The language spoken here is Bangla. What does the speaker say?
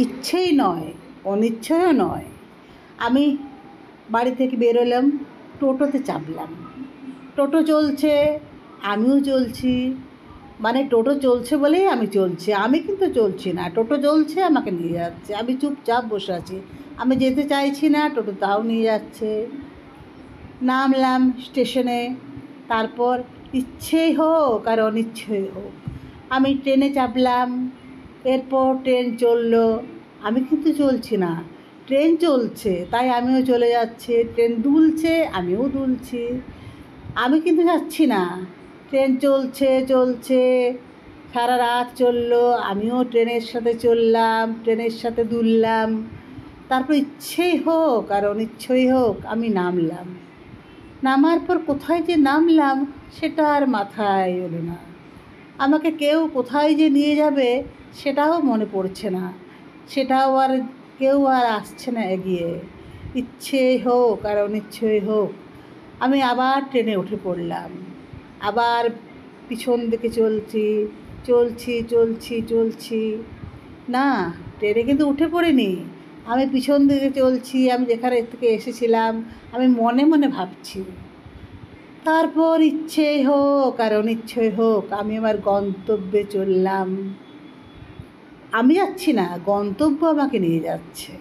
ইচ্ছেই নয়, অনিচ্ছেও নয়। আমি বাড়ি থেকে বেরোলাম, টোটোতে চাপলাম। টোটো চলছে, আমিও চলছি। মানে টোটো চলছে বলেই আমি চলছি, আমি কিন্তু চলছি না। টোটো চলছে, আমাকে নিয়ে যাচ্ছে, আমি চুপচাপ বসে আছি। আমি যেতে চাইছি না, টোটো তাও নিয়ে যাচ্ছে। নামলাম স্টেশনে। তারপর ইচ্ছেই হোক আর অনিচ্ছেই হোক আমি ট্রেনে চাপলাম। এরপর ট্রেন চললো, আমি কিন্তু চলছি না, ট্রেন চলছে তাই আমিও চলে যাচ্ছি। ট্রেন দুলছে, আমিও দুলছি, আমি কিন্তু যাচ্ছি না। ট্রেন চলছে চলছে, সারা রাত চললো, আমিও ট্রেনের সাথে চললাম, ট্রেনের সাথে দুললাম। তারপর ইচ্ছেই হোক আর অনিচ্ছেই হোক আমি নামলাম। নামার পর কোথায় যে নামলাম সেটা আর মাথায় এলো না। আমাকে কেউ কোথায় যে নিয়ে যাবে সেটাও মনে পড়ছে না, সেটাও আর কেউ আর আসছে না এগিয়ে। ইচ্ছেই হোক আর অনিচ্ছেই হোক আমি আবার ট্রেনে উঠে পড়লাম। আবার পিছন দিকে চলছি চলছি চলছি চলছি, না ট্রেনে কিন্তু উঠে পড়িনি, আমি পিছন দিকে চলছি, আমি যেখানে থেকে এসেছিলাম আমি মনে মনে ভাবছি। তারপর ইচ্ছেই হোক আর অনিচ্ছেই হোক আমি আমার গন্তব্যে চললাম। আমি যাচ্ছি না, গন্তব্য আমাকে নিয়ে যাচ্ছে।